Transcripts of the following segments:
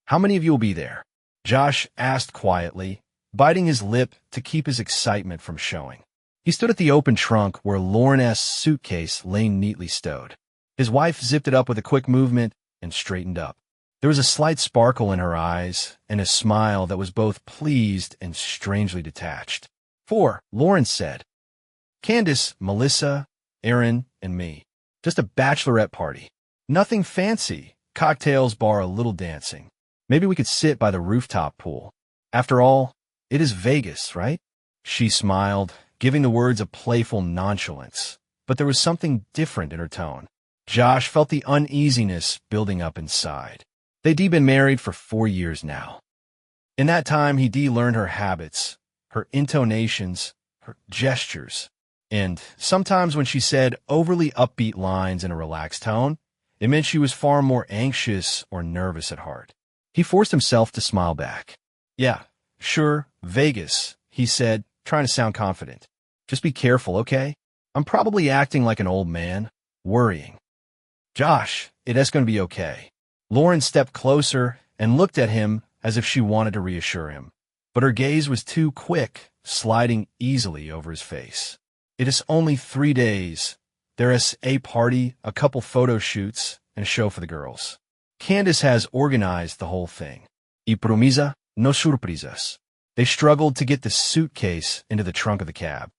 How many of you will be there? Josh asked quietly, biting his lip to keep his excitement from showing. He stood at the open trunk where Lauren's suitcase lay neatly stowed. His wife zipped it up with a quick movement and straightened up. There was a slight sparkle in her eyes and a smile that was both pleased and strangely detached. 4, Lauren said. Candace, Melissa, Aaron, and me. Just a bachelorette party. Nothing fancy. Cocktails, bar, a little dancing. Maybe we could sit by the rooftop pool. After all, it is Vegas, right? She smiled, giving the words a playful nonchalance, but there was something different in her tone. Josh felt the uneasiness building up inside. They'd been married for 4 years now. In that time, he'd learned her habits, her intonations, her gestures, and sometimes when she said overly upbeat lines in a relaxed tone, it meant she was far more anxious or nervous at heart. He forced himself to smile back. Yeah, sure, Vegas, he said, trying to sound confident. Just be careful, okay? I'm probably acting like an old man, worrying. Josh, it's going to be okay. Lauren stepped closer and looked at him as if she wanted to reassure him, but her gaze was too quick, sliding easily over his face. It is only 3 days. There is a party, a couple photo shoots, and a show for the girls. Candace has organized the whole thing. Y promesa, no surpresas. They struggled to get the suitcase into the trunk of the cab.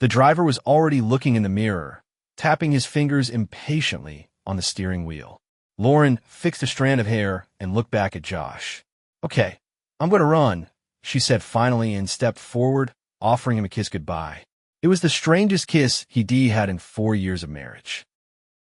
The driver was already looking in the mirror, tapping his fingers impatiently on the steering wheel. Lauren fixed a strand of hair and looked back at Josh. Okay, I'm going to run, she said finally and stepped forward, offering him a kiss goodbye. It was the strangest kiss he'd had in 4 years of marriage.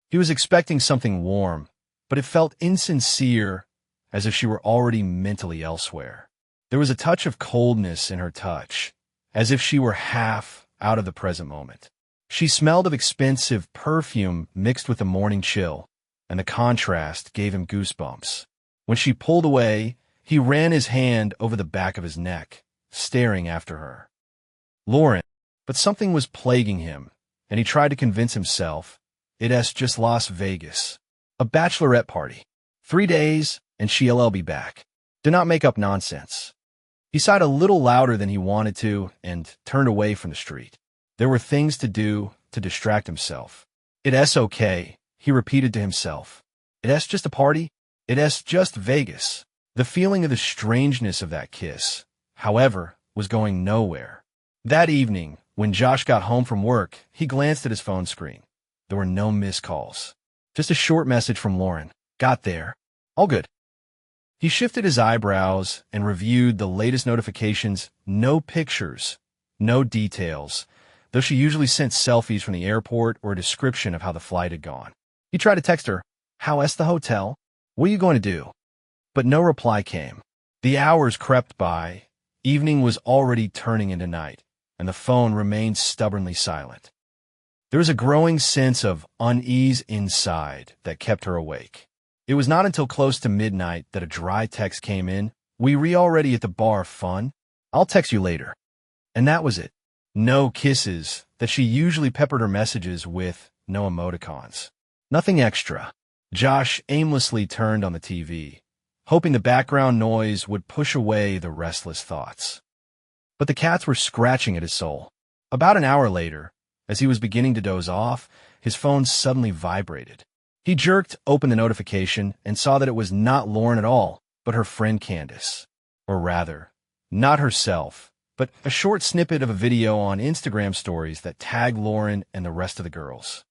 He was expecting something warm, but it felt insincere, as if she were already mentally elsewhere. There was a touch of coldness in her touch, as if she were half out of the present moment. She smelled of expensive perfume mixed with the morning chill, and the contrast gave him goosebumps. When she pulled away, he ran his hand over the back of his neck, staring after her. Lauren, but something was plaguing him, and he tried to convince himself, it's just Las Vegas. A bachelorette party. 3 days, and she'll be back. Do not make up nonsense. He sighed a little louder than he wanted to and turned away from the street. There were things to do to distract himself. It's okay, he repeated to himself. It's just a party. It's just Vegas. The feeling of the strangeness of that kiss, however, was going nowhere. That evening, when Josh got home from work, he glanced at his phone screen. There were no missed calls. Just a short message from Lauren. Got there. All good. He shifted his eyebrows and reviewed the latest notifications. No pictures, no details, though she usually sent selfies from the airport or a description of how the flight had gone. He tried to text her, how's the hotel? What are you going to do? But no reply came. The hours crept by. Evening was already turning into night, and the phone remained stubbornly silent. There was a growing sense of unease inside that kept her awake. It was not until close to midnight that a dry text came in. We already at the bar, fun? I'll text you later. And that was it. No kisses that she usually peppered her messages with, no emoticons. Nothing extra. Josh aimlessly turned on the TV, hoping the background noise would push away the restless thoughts. But the cats were scratching at his soul. About an hour later, as he was beginning to doze off, his phone suddenly vibrated. He jerked open the notification and saw that it was not Lauren at all, but her friend Candace. Or rather, not herself, but a short snippet of a video on Instagram stories that tagged Lauren and the rest of the girls.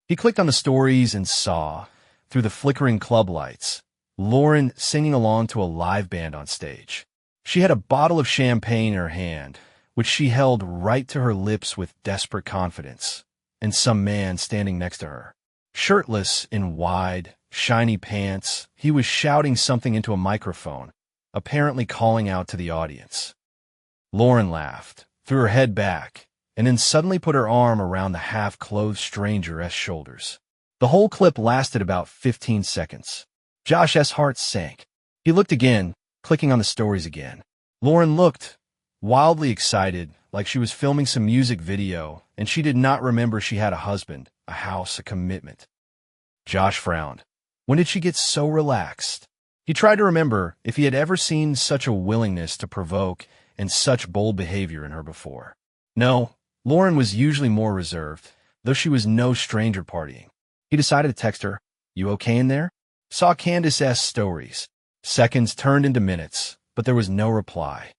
He clicked on the stories and saw, through the flickering club lights, Lauren singing along to a live band on stage. She had a bottle of champagne in her hand, which she held right to her lips with desperate confidence, and some man standing next to her. Shirtless in wide, shiny pants, he was shouting something into a microphone, apparently calling out to the audience. Lauren laughed, threw her head back, and then suddenly put her arm around the half-clothed stranger's shoulders. The whole clip lasted about 15 seconds. Josh's heart sank. He looked again, clicking on the stories again. Lauren looked wildly excited, like she was filming some music video, and she did not remember she had a husband, a house, a commitment. Josh frowned. When did she get so relaxed? He tried to remember if he had ever seen such a willingness to provoke and such bold behavior in her before. No, Lauren was usually more reserved, though she was no stranger partying. He decided to text her, "You okay in there?" Saw Candace's stories. Seconds turned into minutes, but there was no reply.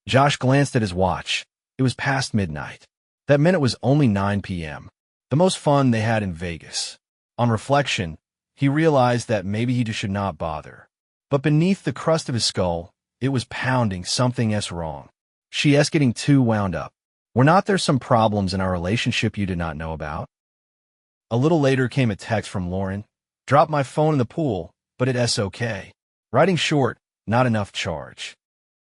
Josh glanced at his watch. It was past midnight. That meant it was only 9 p.m. The most fun they had in Vegas. On reflection, he realized that maybe he just should not bother. But beneath the crust of his skull, it was pounding something wrong. She's getting too wound up. Were not there some problems in our relationship you did not know about? A little later came a text from Lauren. "Dropped my phone in the pool, but it's okay." Writing short, not enough charge.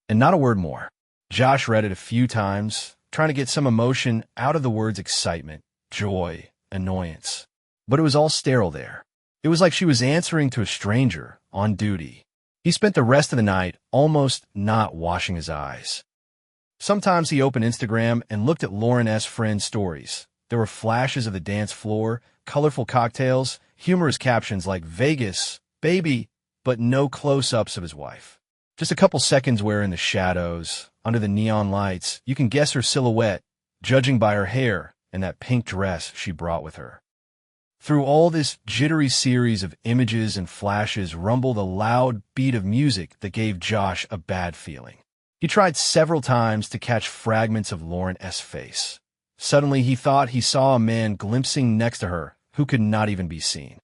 And not a word more. Josh read it a few times, trying to get some emotion out of the words excitement, joy, annoyance. But it was all sterile there. It was like she was answering to a stranger on duty. He spent the rest of the night almost not washing his eyes. Sometimes he opened Instagram and looked at Lauren's friends' stories. There were flashes of the dance floor, colorful cocktails, humorous captions like "Vegas, baby," but no close-ups of his wife. Just a couple seconds where in the shadows, under the neon lights, you can guess her silhouette, judging by her hair and that pink dress she brought with her. Through all this jittery series of images and flashes rumbled a loud beat of music that gave Josh a bad feeling. He tried several times to catch fragments of Lauren's face. Suddenly he thought he saw a man glimpsing next to her who could not even be seen.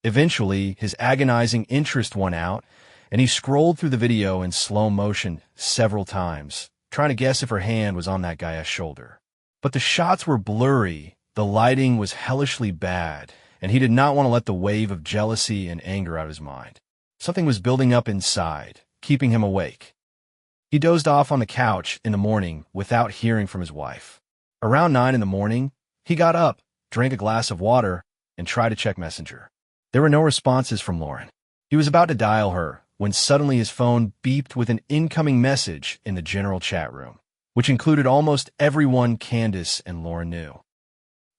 Eventually, his agonizing interest won out, and he scrolled through the video in slow motion several times, trying to guess if her hand was on that guy's shoulder. But the shots were blurry, the lighting was hellishly bad, and he did not want to let the wave of jealousy and anger out of his mind. Something was building up inside, keeping him awake. He dozed off on the couch in the morning without hearing from his wife. Around 9 in the morning, he got up, drank a glass of water, and tried to check Messenger. There were no responses from Lauren. He was about to dial her when suddenly his phone beeped with an incoming message in the general chat room, which included almost everyone Candace and Lauren knew.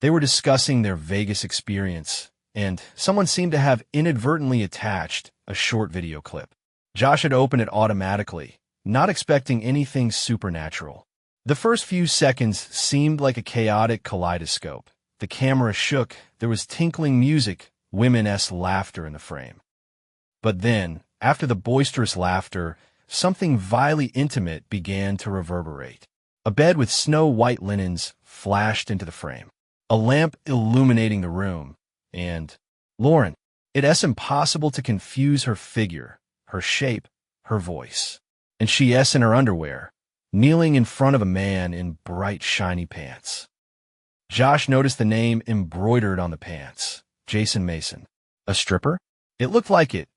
They were discussing their Vegas experience, and someone seemed to have inadvertently attached a short video clip. Josh had opened it automatically, not expecting anything supernatural. The first few seconds seemed like a chaotic kaleidoscope. The camera shook, there was tinkling music, women's laughter in the frame. But then, after the boisterous laughter, something vilely intimate began to reverberate. A bed with snow-white linens flashed into the frame, a lamp illuminating the room, and Lauren. It's impossible to confuse her figure, her shape, her voice. And she's in her underwear, kneeling in front of a man in bright, shiny pants. Josh noticed the name embroidered on the pants, Jason Mason. A stripper? It looked like it.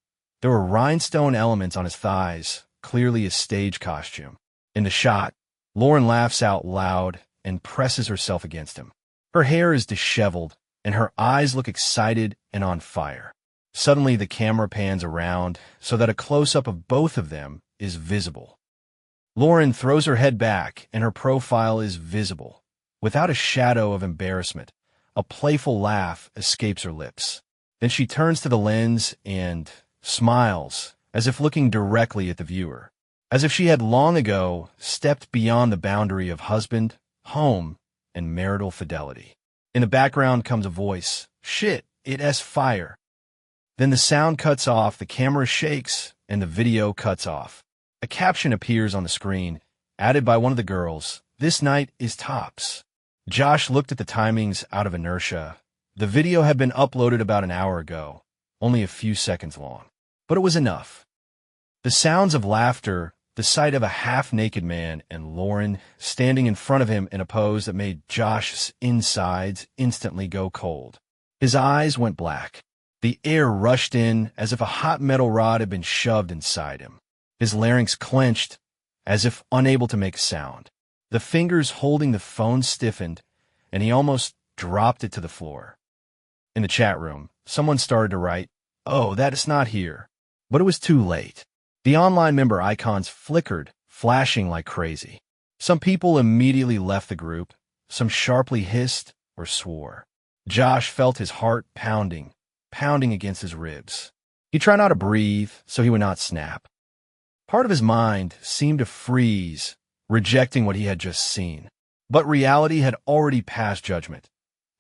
There were rhinestone elements on his thighs, clearly a stage costume. In the shot, Lauren laughs out loud and presses herself against him. Her hair is disheveled, and her eyes look excited and on fire. Suddenly, the camera pans around so that a close-up of both of them is visible. Lauren throws her head back, and her profile is visible. Without a shadow of embarrassment, a playful laugh escapes her lips. Then she turns to the lens and smiles, as if looking directly at the viewer, as if she had long ago stepped beyond the boundary of husband, home, and marital fidelity. In the background comes a voice, "Shit, it's fire." Then the sound cuts off, the camera shakes, and the video cuts off. A caption appears on the screen, added by one of the girls, "This night is tops." Josh looked at the timings out of inertia. The video had been uploaded about an hour ago, only a few seconds long. But it was enough. The sounds of laughter, the sight of a half-naked man, and Lauren standing in front of him in a pose that made Josh's insides instantly go cold. His eyes went black. The air rushed in as if a hot metal rod had been shoved inside him. His larynx clenched, as if unable to make a sound. The fingers holding the phone stiffened, and he almost dropped it to the floor. In the chat room, someone started to write, "Oh, that is not here." But it was too late. The online member icons flickered, flashing like crazy. Some people immediately left the group. Some sharply hissed or swore. Josh felt his heart pounding against his ribs. He tried not to breathe so he would not snap. Part of his mind seemed to freeze, rejecting what he had just seen. But reality had already passed judgment.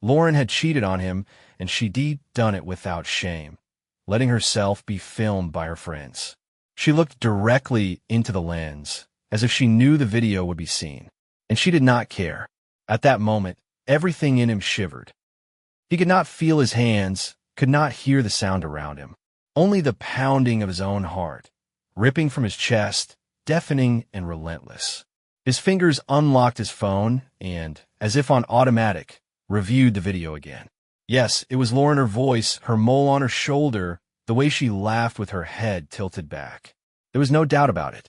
Lauren had cheated on him, and she'd done it without shame, letting herself be filmed by her friends. She looked directly into the lens, as if she knew the video would be seen, and she did not care. At that moment, everything in him shivered. He could not feel his hands, could not hear the sound around him, only the pounding of his own heart, ripping from his chest, deafening and relentless. His fingers unlocked his phone and, as if on automatic, reviewed the video again. Yes, it was Lauren, her voice, her mole on her shoulder, the way she laughed with her head tilted back. There was no doubt about it.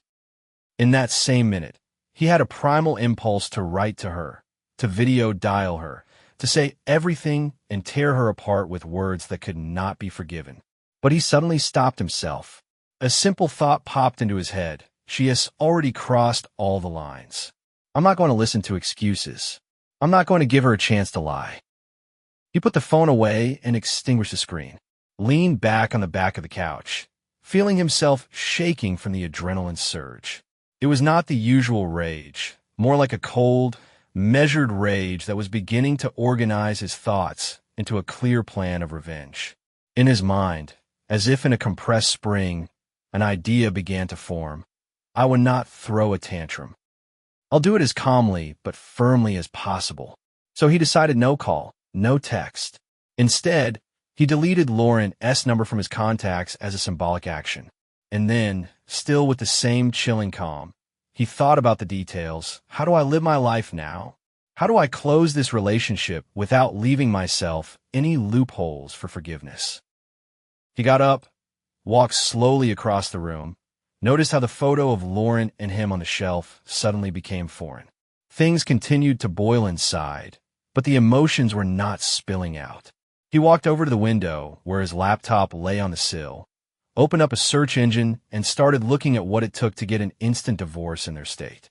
In that same minute, he had a primal impulse to write to her, to video dial her, to say everything and tear her apart with words that could not be forgiven. But he suddenly stopped himself. A simple thought popped into his head. She has already crossed all the lines. I'm not going to listen to excuses. I'm not going to give her a chance to lie. He put the phone away and extinguished the screen, leaned back on the back of the couch, feeling himself shaking from the adrenaline surge. It was not the usual rage, more like a cold, measured rage that was beginning to organize his thoughts into a clear plan of revenge. In his mind, as if in a compressed spring, an idea began to form. I would not throw a tantrum. I'll do it as calmly but firmly as possible. So he decided no call, no text. Instead, he deleted Lauren's number from his contacts as a symbolic action. And then, still with the same chilling calm, he thought about the details. How do I live my life now? How do I close this relationship without leaving myself any loopholes for forgiveness? He got up, walked slowly across the room, noticed how the photo of Lauren and him on the shelf suddenly became foreign. Things continued to boil inside, but the emotions were not spilling out. He walked over to the window where his laptop lay on the sill, opened up a search engine, and started looking at what it took to get an instant divorce in their state.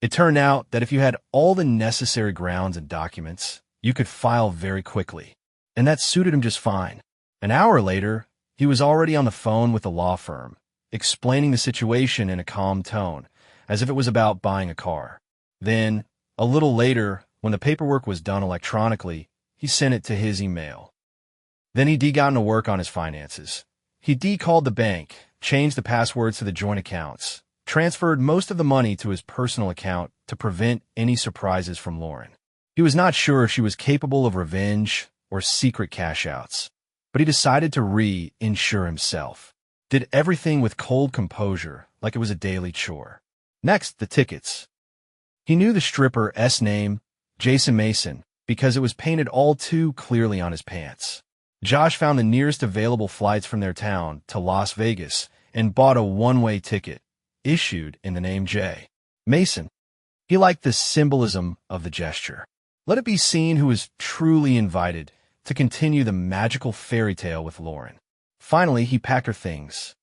It turned out that if you had all the necessary grounds and documents, you could file very quickly, and that suited him just fine. An hour later, he was already on the phone with the law firm, explaining the situation in a calm tone, as if it was about buying a car. Then, a little later, when the paperwork was done electronically, he sent it to his email. Then he gotten to work on his finances. He called the bank, changed the passwords to the joint accounts, transferred most of the money to his personal account to prevent any surprises from Lauren. He was not sure if she was capable of revenge or secret cash-outs, but he decided to reinsure himself. Did everything with cold composure, like it was a daily chore. Next, the tickets. He knew the stripper's name, Jason Mason, because it was painted all too clearly on his pants. Josh found the nearest available flights from their town to Las Vegas and bought a one-way ticket, issued in the name J. Mason. He liked the symbolism of the gesture. Let it be seen who was truly invited to continue the magical fairy tale with Lauren. Finally, he packed her things.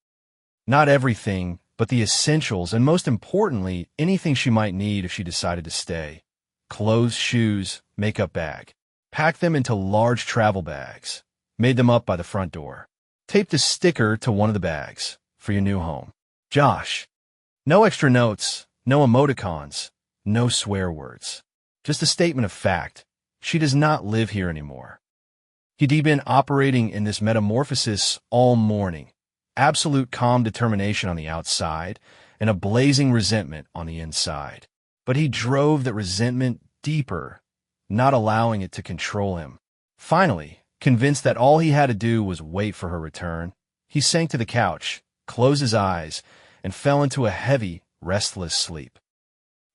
Not everything, but the essentials, and most importantly, anything she might need if she decided to stay. Clothes, shoes, makeup bag. Packed them into large travel bags. Made them up by the front door. Taped a sticker to one of the bags for your new home. Josh. No extra notes, no emoticons, no swear words. Just a statement of fact. She does not live here anymore. He'd been operating in this metamorphosis all morning. Absolute calm determination on the outside and a blazing resentment on the inside. But he drove that resentment deeper, not allowing it to control him. Finally, convinced that all he had to do was wait for her return, he sank to the couch, closed his eyes, and fell into a heavy, restless sleep.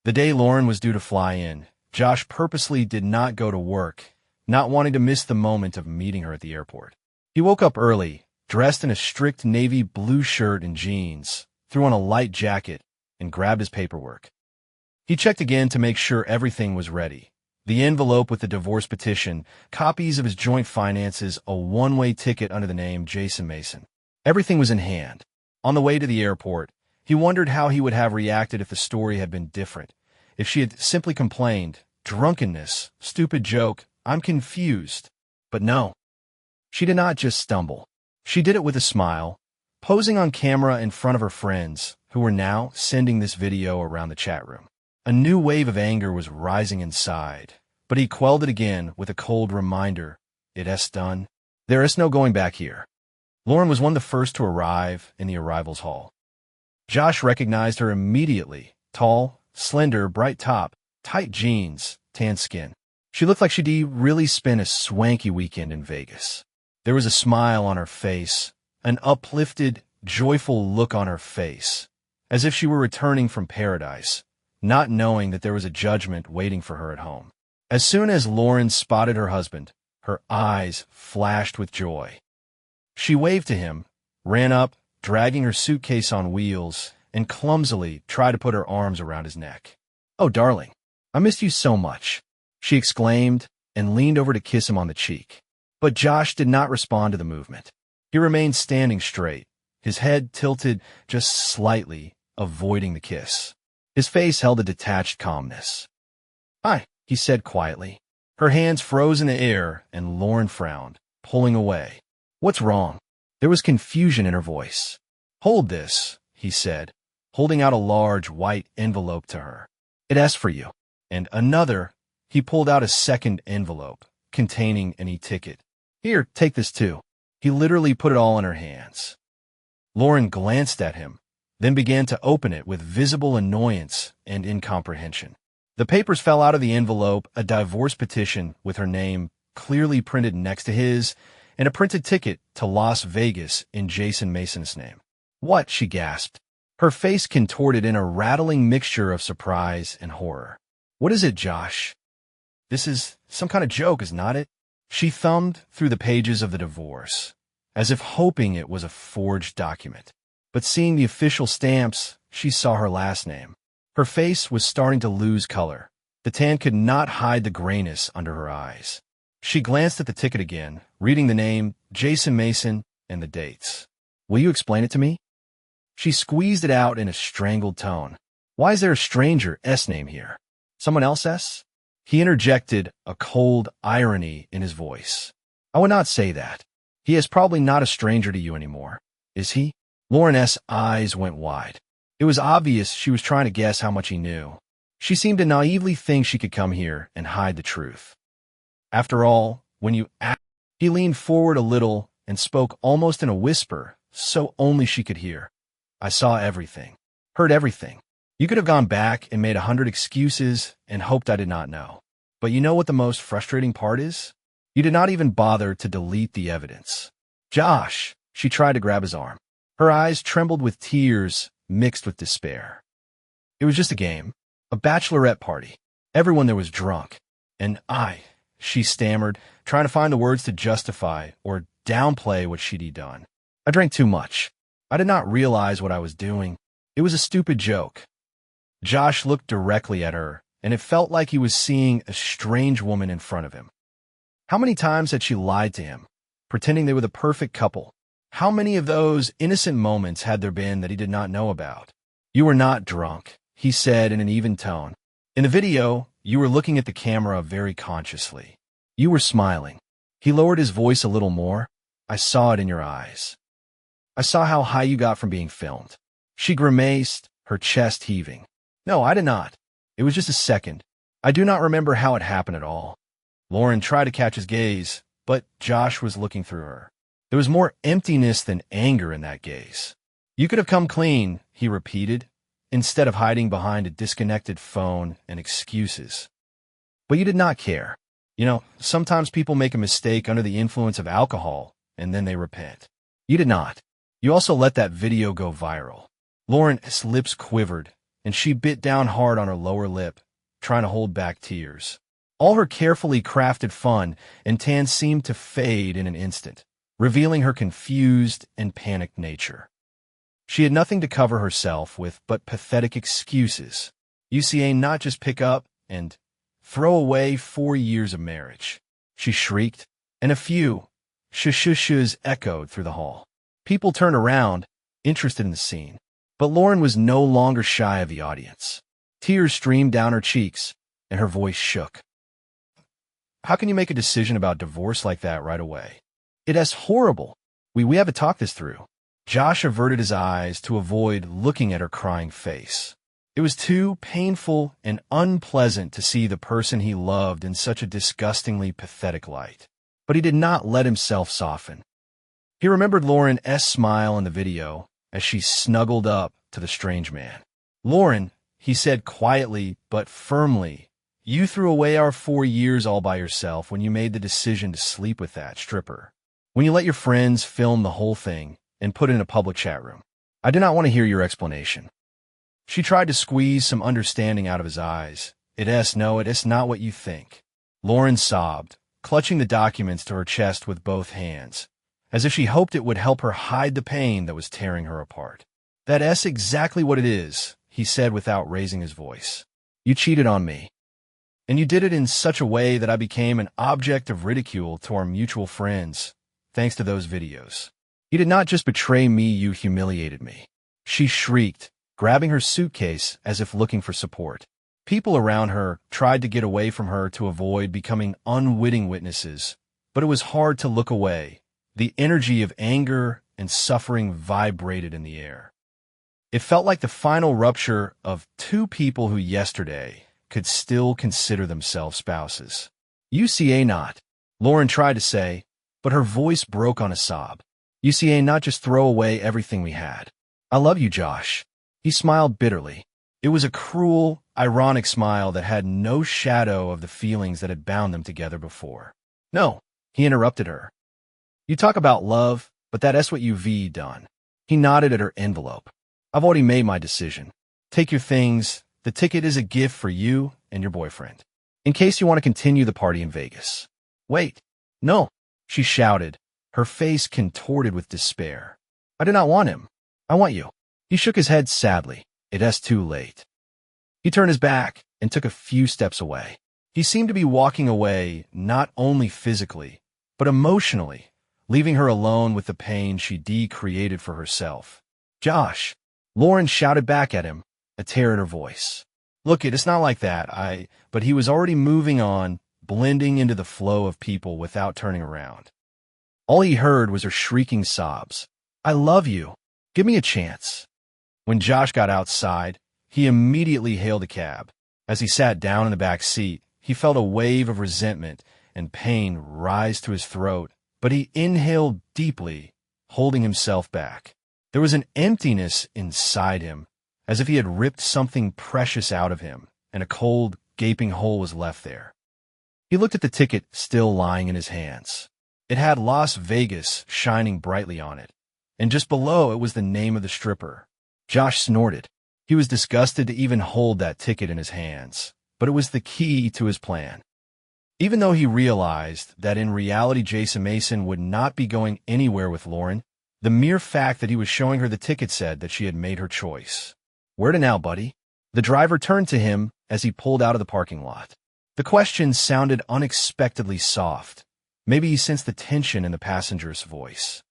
The day Lauren was due to fly in, Josh purposely did not go to work, not wanting to miss the moment of meeting her at the airport. He woke up early, dressed in a strict navy blue shirt and jeans, threw on a light jacket, and grabbed his paperwork. He checked again to make sure everything was ready. The envelope with the divorce petition, copies of his joint finances, a one-way ticket under the name Jason Mason. Everything was in hand. On the way to the airport, he wondered how he would have reacted if the story had been different. If she had simply complained, drunkenness, stupid joke, I'm confused. But no. She did not just stumble. She did it with a smile, posing on camera in front of her friends, who were now sending this video around the chat room. A new wave of anger was rising inside, but he quelled it again with a cold reminder, "It's done. There is no going back here." Lauren was one of the first to arrive in the arrivals hall. Josh recognized her immediately. Tall, slender, bright top, tight jeans, tan skin. She looked like she'd really spent a swanky weekend in Vegas. There was a smile on her face, an uplifted, joyful look on her face, as if she were returning from paradise, not knowing that there was a judgment waiting for her at home. As soon as Lauren spotted her husband, her eyes flashed with joy. She waved to him, ran up, dragging her suitcase on wheels, and clumsily tried to put her arms around his neck. "Oh, darling, I missed you so much," she exclaimed and leaned over to kiss him on the cheek. But Josh did not respond to the movement. He remained standing straight, his head tilted just slightly, avoiding the kiss. His face held a detached calmness. "Hi," he said quietly. Her hands froze in the air, and Lauren frowned, pulling away. "What's wrong?" There was confusion in her voice. "Hold this," he said, holding out a large white envelope to her. "It asks for you." And another, he pulled out a second envelope, containing an e-ticket. "Here, take this too." He literally put it all in her hands. Lauren glanced at him, then began to open it with visible annoyance and incomprehension. The papers fell out of the envelope, a divorce petition with her name clearly printed next to his, and a printed ticket to Las Vegas in Jason Mason's name. "What?" she gasped, her face contorted in a rattling mixture of surprise and horror. "What is it, Josh? This is some kind of joke, is not it?" She thumbed through the pages of the divorce, as if hoping it was a forged document. But seeing the official stamps, she saw her last name. Her face was starting to lose color. The tan could not hide the grayness under her eyes. She glanced at the ticket again, reading the name, Jason Mason, and the dates. "Will you explain it to me?" She squeezed it out in a strangled tone. "Why is there a stranger S name here? Someone else S?" He interjected, a cold irony in his voice. "I would not say that. He is probably not a stranger to you anymore, is he?" Lauren's eyes went wide. It was obvious she was trying to guess how much he knew. She seemed to naively think she could come here and hide the truth. "After all, when you asked..." He leaned forward a little and spoke almost in a whisper, so only she could hear. "I saw everything, heard everything. You could have gone back and made 100 excuses and hoped I did not know. But you know what the most frustrating part is? You did not even bother to delete the evidence." "Josh!" She tried to grab his arm. Her eyes trembled with tears mixed with despair. "It was just a game, a bachelorette party. Everyone there was drunk. And she stammered, trying to find the words to justify or downplay what she'd done. "I drank too much. I did not realize what I was doing. It was a stupid joke." Josh looked directly at her, and it felt like he was seeing a strange woman in front of him. How many times had she lied to him, pretending they were the perfect couple? How many of those innocent moments had there been that he did not know about? "You were not drunk," he said in an even tone. "In the video, you were looking at the camera very consciously. You were smiling." He lowered his voice a little more. "I saw it in your eyes. I saw how high you got from being filmed." She grimaced, her chest heaving. "No, I did not. It was just a second. I do not remember how it happened at all." Lauren tried to catch his gaze, but Josh was looking through her. There was more emptiness than anger in that gaze. "You could have come clean," he repeated, instead of hiding behind a disconnected phone and excuses. "But you did not care. You know, sometimes people make a mistake under the influence of alcohol, and then they repent. You did not. You also let that video go viral." Lauren's lips quivered, and she bit down hard on her lower lip, trying to hold back tears. All her carefully crafted fun and tan seemed to fade in an instant, revealing her confused and panicked nature. She had nothing to cover herself with but pathetic excuses. UCA not just pick up and throw away 4 years of marriage. She shrieked, and a few shushushes echoed through the hall. People turned around, interested in the scene. But Lauren was no longer shy of the audience. Tears streamed down her cheeks, and her voice shook. "How can you make a decision about divorce like that right away? It is horrible. We have to talk this through. Josh averted his eyes to avoid looking at her crying face. It was too painful and unpleasant to see the person he loved in such a disgustingly pathetic light. But he did not let himself soften. He remembered Lauren S.'s smile in the video as she snuggled up to the strange man. "Lauren," he said quietly but firmly, "you threw away our 4 years all by yourself when you made the decision to sleep with that stripper. When you let your friends film the whole thing and put it in a public chat room. I did not want to hear your explanation." She tried to squeeze some understanding out of his eyes. No, it is not what you think." Lauren sobbed, clutching the documents to her chest with both hands, as if she hoped it would help her hide the pain that was tearing her apart. "That's exactly what it is," he said without raising his voice. "You cheated on me. And you did it in such a way that I became an object of ridicule to our mutual friends, thanks to those videos. You did not just betray me, you humiliated me." She shrieked, grabbing her suitcase as if looking for support. People around her tried to get away from her to avoid becoming unwitting witnesses, but it was hard to look away. The energy of anger and suffering vibrated in the air. It felt like the final rupture of two people who yesterday could still consider themselves spouses. "UCA not," Lauren tried to say, but her voice broke on a sob. "UCA not just throw away everything we had. I love you, Josh." He smiled bitterly. It was a cruel, ironic smile that had no shadow of the feelings that had bound them together before. "No," he interrupted her. "You talk about love, but that's what you've done." He nodded at her envelope. "I've already made my decision. Take your things. The ticket is a gift for you and your boyfriend, in case you want to continue the party in Vegas." "Wait. No," she shouted, her face contorted with despair. "I do not want him. I want you." He shook his head sadly. "It's too late." He turned his back and took a few steps away. He seemed to be walking away not only physically, but emotionally, leaving her alone with the pain she created for herself. "Josh," Lauren shouted back at him, a tear in her voice. "Look, it's not like that. But he was already moving on, blending into the flow of people without turning around. All he heard was her shrieking sobs. "I love you. Give me a chance." When Josh got outside, he immediately hailed a cab. As he sat down in the back seat, he felt a wave of resentment and pain rise to his throat, but he inhaled deeply, holding himself back. There was an emptiness inside him, as if he had ripped something precious out of him, and a cold, gaping hole was left there. He looked at the ticket still lying in his hands. It had Las Vegas shining brightly on it, and just below it was the name of the stripper. Josh snorted. He was disgusted to even hold that ticket in his hands, but it was the key to his plan. Even though he realized that in reality Jason Mason would not be going anywhere with Lauren, the mere fact that he was showing her the ticket said that she had made her choice. "Where to now, buddy?" The driver turned to him as he pulled out of the parking lot. The question sounded unexpectedly soft. Maybe he sensed the tension in the passenger's voice.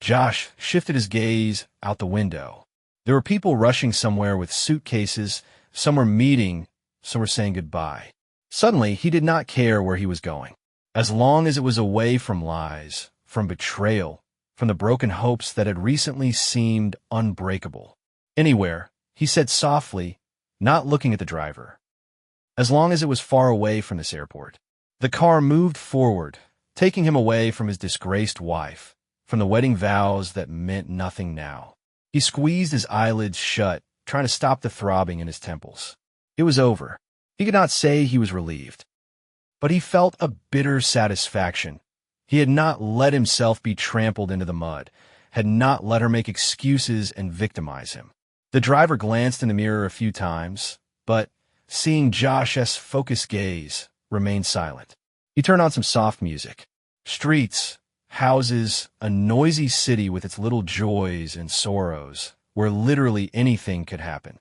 Josh shifted his gaze out the window. There were people rushing somewhere with suitcases, some were meeting, some were saying goodbye. Suddenly, he did not care where he was going, as long as it was away from lies, from betrayal, from the broken hopes that had recently seemed unbreakable. "Anywhere," he said softly, not looking at the driver. "As long as it was far away from this airport." The car moved forward, taking him away from his disgraced wife, from the wedding vows that meant nothing now. He squeezed his eyelids shut, trying to stop the throbbing in his temples. It was over. He could not say he was relieved, but he felt a bitter satisfaction. He had not let himself be trampled into the mud, had not let her make excuses and victimize him. The driver glanced in the mirror a few times, but, seeing Josh's focused gaze, remained silent. He turned on some soft music. Streets, houses, a noisy city with its little joys and sorrows, where literally anything could happen.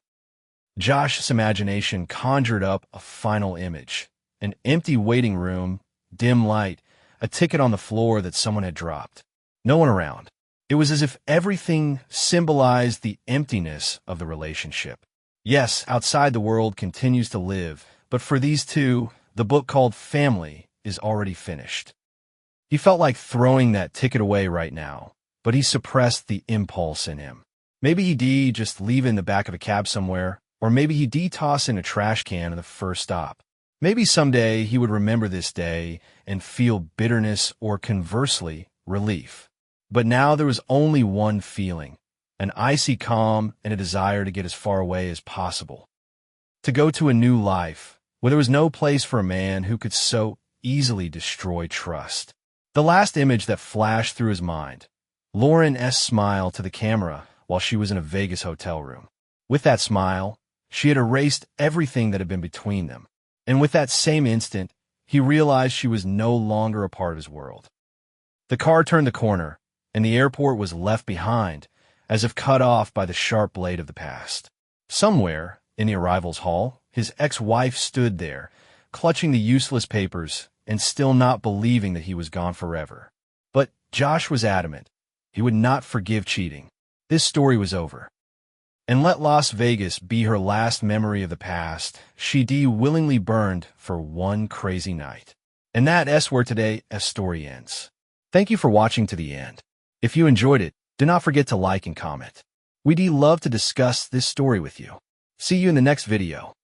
Josh's imagination conjured up a final image. An empty waiting room, dim light, a ticket on the floor that someone had dropped. No one around. It was as if everything symbolized the emptiness of the relationship. Yes, outside the world continues to live, but for these two, the book called Family is already finished. He felt like throwing that ticket away right now, but he suppressed the impulse in him. Maybe he'd just leave it in the back of a cab somewhere, or maybe he'd toss in a trash can at the first stop. Maybe someday he would remember this day and feel bitterness or, conversely, relief. But now there was only one feeling, an icy calm and a desire to get as far away as possible. To go to a new life, where there was no place for a man who could so easily destroy trust. The last image that flashed through his mind, Lauren S. smiled to the camera while she was in a Vegas hotel room. With that smile, she had erased everything that had been between them. And with that same instant, he realized she was no longer a part of his world. The car turned the corner, and the airport was left behind, as if cut off by the sharp blade of the past. Somewhere, in the arrivals hall, his ex-wife stood there, clutching the useless papers and still not believing that he was gone forever. But Josh was adamant. He would not forgive cheating. This story was over. And let Las Vegas be her last memory of the past, she willingly burned for one crazy night. And that's where today's story ends. Thank you for watching to the end. If you enjoyed it, do not forget to like and comment. We'd love to discuss this story with you. See you in the next video.